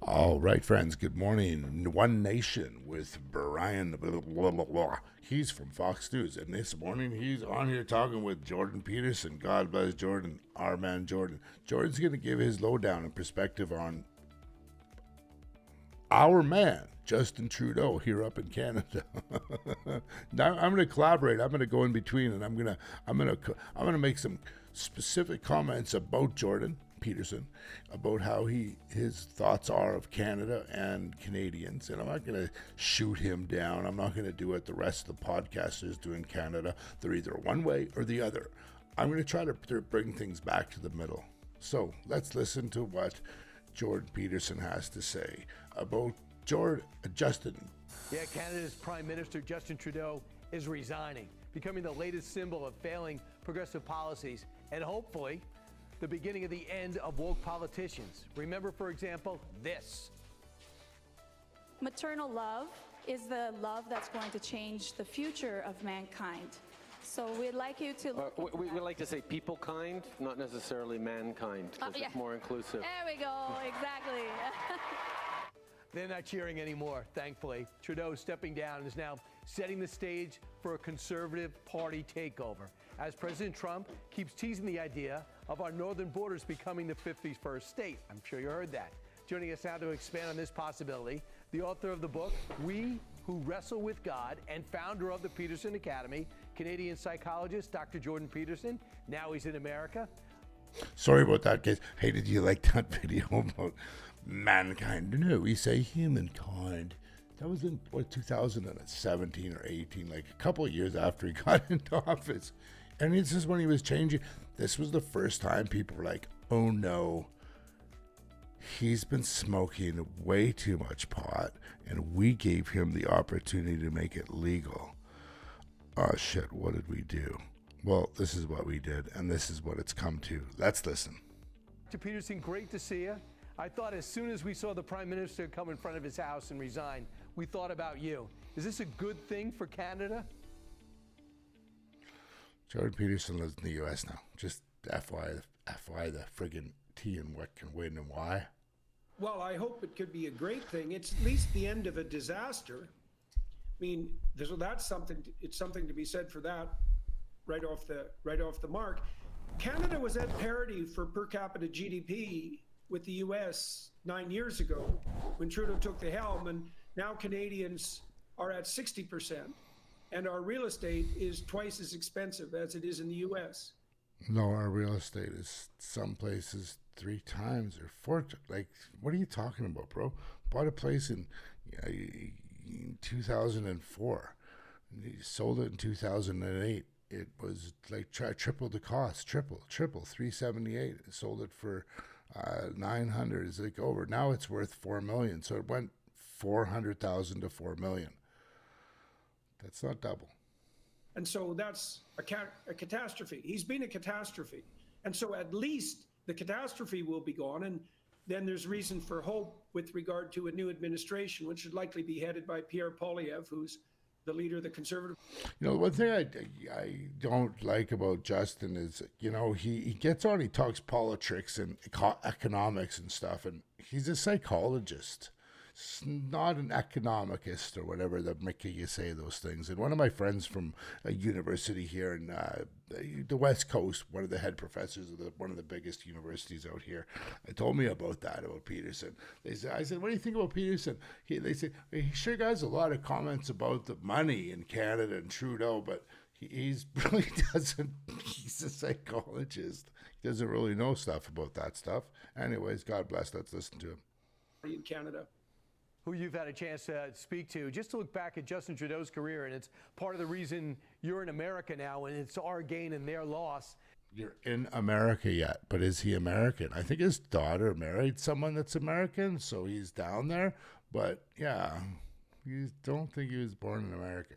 All right, friends, good morning. One Nation with Brian, blah, blah, blah, blah. He's from Fox News, and this morning he's on here talking with Jordan Peterson. God bless Jordan, our man Jordan. Jordan's going to give his lowdown and perspective on our man, Justin Trudeau, here up in Canada. Now I'm going to collaborate. I'm going to go in between, and I'm going to make some specific comments about Jordan Peterson, about how his thoughts are of Canada and Canadians, and I'm not going to shoot him down. I'm not going to do what the rest of the podcasters do in Canada. They're either one way or the other. I'm going to try to bring things back to the middle. So let's listen to what Jordan Peterson has to say about Justin. Yeah, Canada's Prime Minister Justin Trudeau is resigning, becoming the latest symbol of failing progressive policies and hopefully the beginning of the end of woke politicians. Remember, for example, this. Maternal love is the love that's going to change the future of mankind. So we'd like you to look we like to say people kind, not necessarily mankind, because yeah. it's more inclusive. There we go, exactly. They're not cheering anymore, thankfully. Trudeau stepping down is now setting the stage for a Conservative Party takeover, as President Trump keeps teasing the idea of our northern borders becoming the 51st state. I'm sure you heard that. Joining us now to expand on this possibility, the author of the book, We Who Wrestle with God, and founder of the Peterson Academy, Canadian psychologist Dr. Jordan Peterson. Now he's in America. Sorry about that, guys. Hey, did you like that video about mankind? No, we say humankind. That was in, 2017 or 18, like a couple of years after he got into office. And this is when he was changing. This was the first time people were like, oh no, he's been smoking way too much pot, and we gave him the opportunity to make it legal. Oh shit, what did we do? Well, this is what we did, and this is what it's come to. Let's listen. Dr. Peterson, great to see you. I thought as soon as we saw the Prime Minister come in front of his house and resign, we thought about you. Is this a good thing for Canada? Jordan Peterson lives in the U.S. now. Just FY the friggin' T and what can win and why. Well, I hope it could be a great thing. It's at least the end of a disaster. I mean, that's something. It's something to be said for that. Right off the mark. Canada was at parity for per capita GDP with the U.S. 9 years ago when Trudeau took the helm, and now Canadians are at 60%, and our real estate is twice as expensive as it is in the U.S. No, our real estate is some places 3 times or 4. Like, what are you talking about, bro? Bought a place in 2004. You sold it in 2008. It was like triple the cost, triple, 378. Sold it for 900. It's like over. Now it's worth $4 million. So it went 400,000 to 4 million. That's not double. And so that's a catastrophe. He's been a catastrophe. And so at least the catastrophe will be gone. And then there's reason for hope with regard to a new administration, which should likely be headed by Pierre Poilievre, who's the leader of the Conservative. You know, one thing I don't like about Justin is, you know, he gets on, he talks politics and economics and stuff, and he's a psychologist. He's not an economicist or whatever that make you say those things. And one of my friends from a university here in the West Coast, one of the head professors of one of the biggest universities out here, told me about Peterson. I said, what do you think about Peterson? They said, he sure has a lot of comments about the money in Canada and Trudeau, but he's really doesn't, he's a psychologist. He doesn't really know stuff about that stuff. Anyways, God bless, let's listen to him. In Canada. Who you've had a chance to speak to, just to look back at Justin Trudeau's career, and it's part of the reason you're in America now, and it's our gain and their loss. You're in America yet, but is he American? I think his daughter married someone that's American, so he's down there. But yeah, you don't think he was born in America.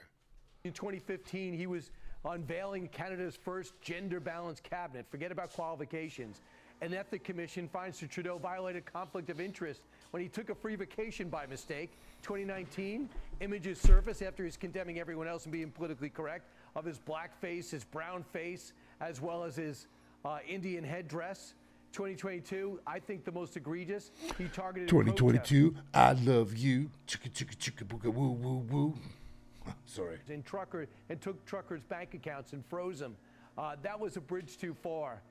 In 2015, he was unveiling Canada's first gender-balanced cabinet. Forget about qualifications. An ethics commission finds that Trudeau violated conflict of interest when he took a free vacation by mistake. 2019, images surface after he's condemning everyone else and being politically correct of his black face, his brown face, as well as his Indian headdress. 2022, I think the most egregious, he targeted 2022, I love you. Chicka chicka chicka booga woo woo woo. Sorry. and took truckers' bank accounts and froze them. That was a bridge too far.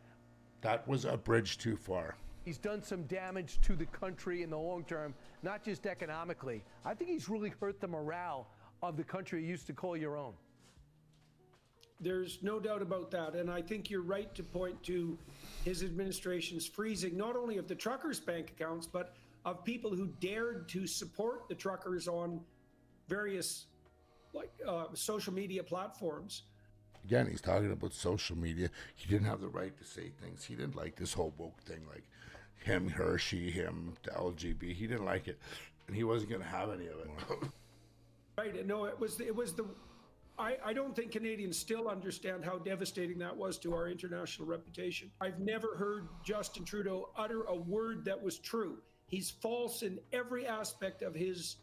That was a bridge too far. He's done some damage to the country in the long term, not just economically. I think he's really hurt the morale of the country you used to call your own. There's no doubt about that. And I think you're right to point to his administration's freezing, not only of the truckers' bank accounts, but of people who dared to support the truckers on various social media platforms. Again, he's talking about social media. He didn't have the right to say things. He didn't like this whole woke thing, like him, her, she, him, the LGB. He didn't like it, and he wasn't going to have any of it. Right. No, it was the. I don't think Canadians still understand how devastating that was to our international reputation. I've never heard Justin Trudeau utter a word that was true. He's false in every aspect of his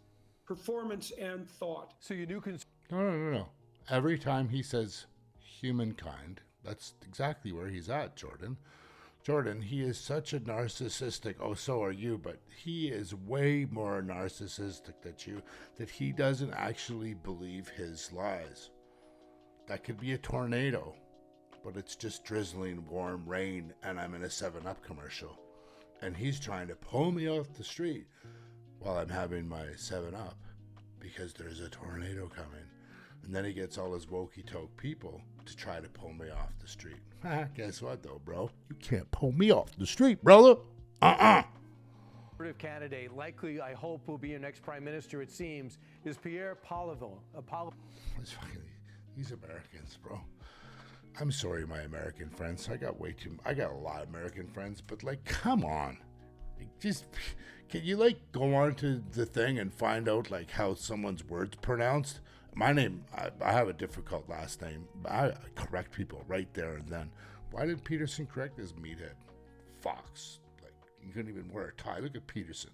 performance and thought. So your new No. Every time he says humankind, that's exactly where he's at, Jordan. Jordan, he is such a narcissistic, oh, so are you, but he is way more narcissistic than you, that he doesn't actually believe his lies. That could be a tornado, but it's just drizzling warm rain and I'm in a 7-Up commercial. And he's trying to pull me off the street while I'm having my 7-Up because there's a tornado coming. And then he gets all his wokey-toke people to try to pull me off the street. Guess what, though, bro? You can't pull me off the street, brother. conservative candidate, likely, I hope, will be your next prime minister, it seems, is Pierre Poilievre. These Americans, bro. I'm sorry, my American friends. I got a lot of American friends, but like, come on. Can you go on to the thing and find out how someone's word's pronounced? My name, I have a difficult last name. I correct people right there and then. Why did Peterson correct his meathead? Fox. You couldn't even wear a tie. Look at Peterson.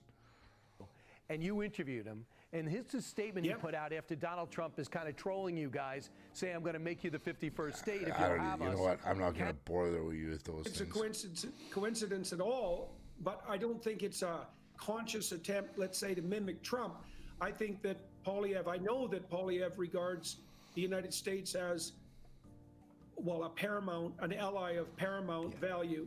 And you interviewed him. And his statement he put out after Donald Trump is kind of trolling you guys, saying, I'm going to make you the 51st state if you have us. You know what? I'm not going to bother with you with those things. It's a coincidence at all, but I don't think it's a conscious attempt, let's say, to mimic Trump. I think that I know that Poilievre regards the United States as, well, an ally of paramount value,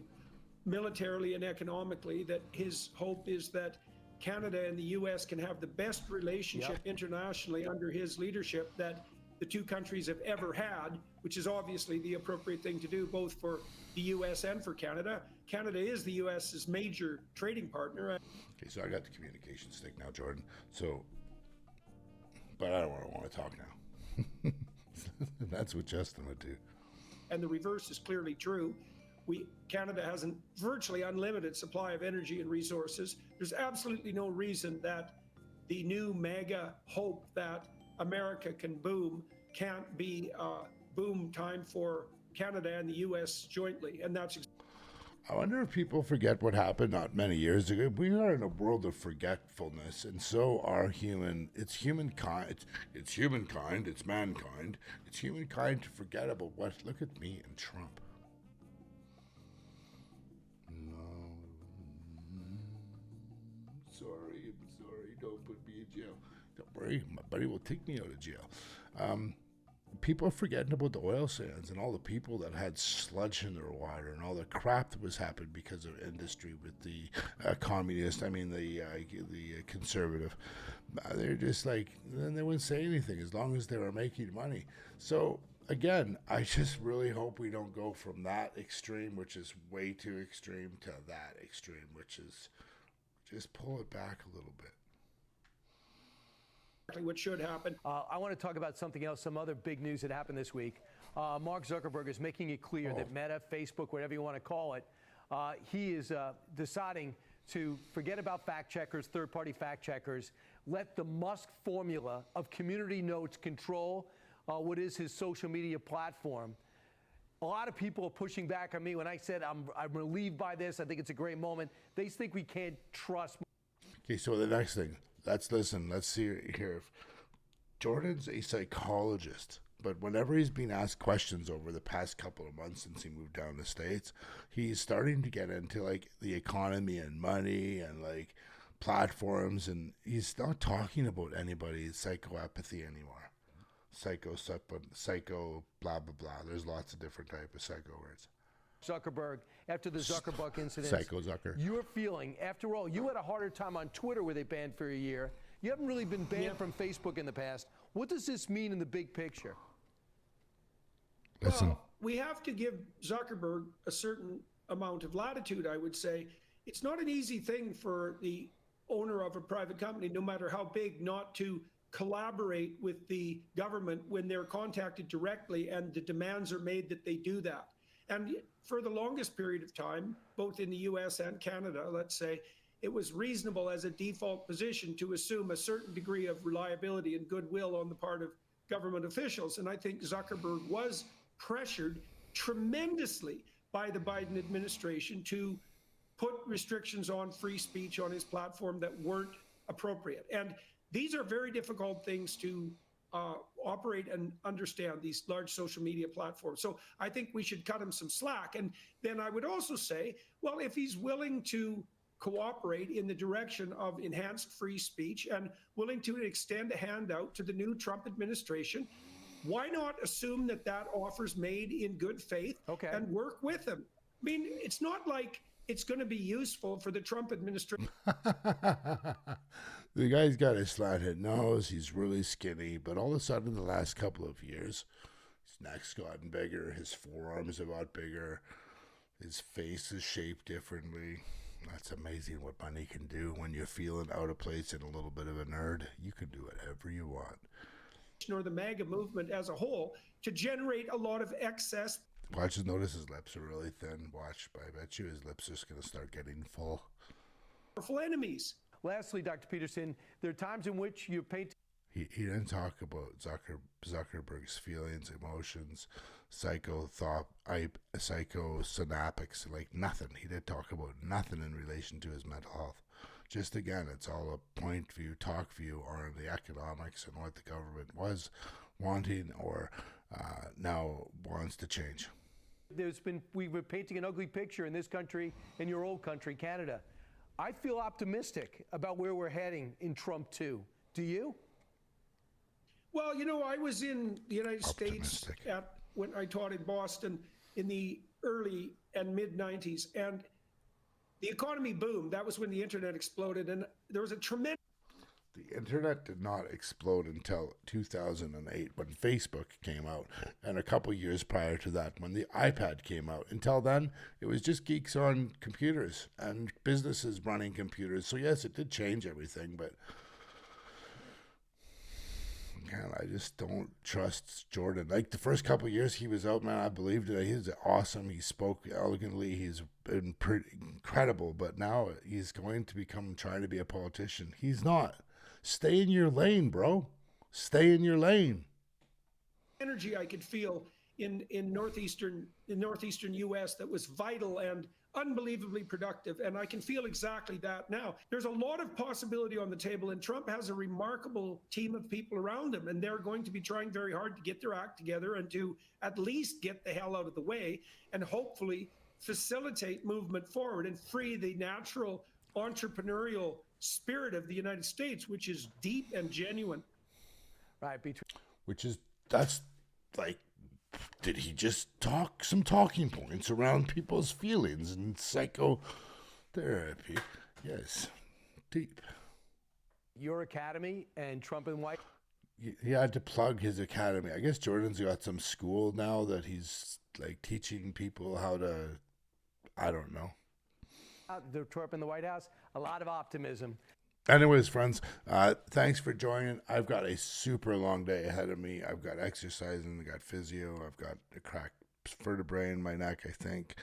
militarily and economically, that his hope is that Canada and the U.S. can have the best relationship internationally under his leadership that the two countries have ever had, which is obviously the appropriate thing to do, both for the U.S. and for Canada. Canada is the U.S.'s major trading partner. Okay, so I got the communication stick now, Jordan. But I don't want to talk now. That's what Justin would do. And the reverse is clearly true. Canada has a virtually unlimited supply of energy and resources. There's absolutely no reason that the new mega hope that America can boom can't be boom time for Canada and the U.S. jointly. And that's I wonder if people forget what happened not many years ago. We are in a world of forgetfulness, and so are it's humankind, it's mankind, it's humankind to forget about what, look at me and Trump. I'm sorry, don't put me in jail. Don't worry, my buddy will take me out of jail. People are forgetting about the oil sands and all the people that had sludge in their water and all the crap that was happening because of industry with the the conservative. They're just then they wouldn't say anything as long as they were making money. So again, I just really hope we don't go from that extreme, which is way too extreme, to that extreme, which is just pull it back a little bit. What should happen. I want to talk about something else, some other big news that happened this week. Mark Zuckerberg is making it clear that Meta, Facebook, whatever you want to call it, he is deciding to forget about fact checkers, third-party fact checkers, let the Musk formula of community notes control what is his social media platform. A lot of people are pushing back on me when I said I'm relieved by this. I think it's a great moment. They think we can't trust. Okay, so the next thing. Let's see here. If Jordan's a psychologist, But whenever he's been asked questions over the past couple of months since he moved down to the States, he's starting to get into like the economy and money and like platforms, and he's not talking about anybody's psychoapathy anymore. Psycho, blah, blah, blah. There's lots of different type of psycho words. Zuckerberg, after the Zuckerberg incident. Psycho Zucker. You're feeling, after all, you had a harder time on Twitter where they banned for a year. You haven't really been banned from Facebook in the past. What does this mean in the big picture? Listen. Well, we have to give Zuckerberg a certain amount of latitude, I would say. It's not an easy thing for the owner of a private company, no matter how big, not to collaborate with the government when they're contacted directly and the demands are made that they do that. And for the longest period of time, both in the US and Canada, let's say, it was reasonable as a default position to assume a certain degree of reliability and goodwill on the part of government officials. And I think Zuckerberg was pressured tremendously by the Biden administration to put restrictions on free speech on his platform that weren't appropriate. And these are very difficult things to operate and understand, these large social media platforms. So I think we should cut him some slack. And then I would also say, well, if he's willing to cooperate in the direction of enhanced free speech and willing to extend a hand out to the new Trump administration, why not assume that that offer's made in good faith and work with him? I mean, it's not like it's going to be useful for the Trump administration. The guy's got a slanted nose. He's really skinny. But all of a sudden, the last couple of years, his neck's gotten bigger. His forearms have got bigger. His face is shaped differently. That's amazing what money can do when you're feeling out of place and a little bit of a nerd. You can do whatever you want. Or the MAGA movement as a whole to generate a lot of excess. Watch, notice his lips are really thin. Watch, I bet you his lips are just going to start getting full. Powerful enemies. Lastly, Dr. Peterson, there are times in which you paint. He didn't talk about Zuckerberg's feelings, emotions, psychosynaptics, like nothing. He didn't talk about nothing in relation to his mental health. Just again, it's all a point view, talk view on the economics and what the government was wanting or now wants to change. We were painting an ugly picture in this country, in your old country, Canada. I feel optimistic about where we're heading in Trump 2. Do you? Well, you know, I was in the United States when I taught in Boston in the early and mid 90s, and the economy boomed. That was when the internet exploded, and there was a tremendous. The internet did not explode until 2008 when Facebook came out, and a couple years prior to that when the iPad came out. Until then, it was just geeks on computers and businesses running computers. So yes, it did change everything, but man, I just don't trust Jordon. Like the first couple of years he was out, man, I believed it. He was awesome. He spoke elegantly. He's been pretty incredible, but now he's going to become trying to be a politician. He's not. Stay in your lane, bro. Stay in your lane. Energy I could feel in northeastern U.S. that was vital and unbelievably productive, and I can feel exactly that now. There's a lot of possibility on the table, and Trump has a remarkable team of people around him, and they're going to be trying very hard to get their act together and to at least get the hell out of the way and hopefully facilitate movement forward and free the natural entrepreneurial spirit of the United States, which is deep and genuine. Right. That's like, did he just talk some talking points around people's feelings and psychotherapy? Yes, deep. Your academy and Trump and White. He had to plug his academy. I guess Jordon's got some school now that he's like teaching people how to, I don't know. The Trump in the White House, a lot of optimism. Anyways, friends, thanks for joining. I've got a super long day ahead of me. I've got exercising, I've got physio, I've got a cracked vertebrae in my neck, I think.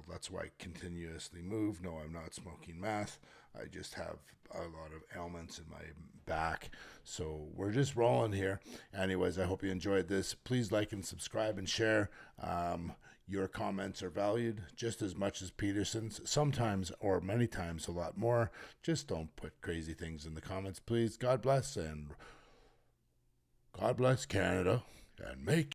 That's why I continuously move. No, I'm not smoking meth. I just have a lot of ailments in my back. So we're just rolling here. Anyways, I hope you enjoyed this. Please like and subscribe and share. Your comments are valued just as much as Peterson's, sometimes or many times a lot more. Just don't put crazy things in the comments, please. God bless and God God bless Canada and make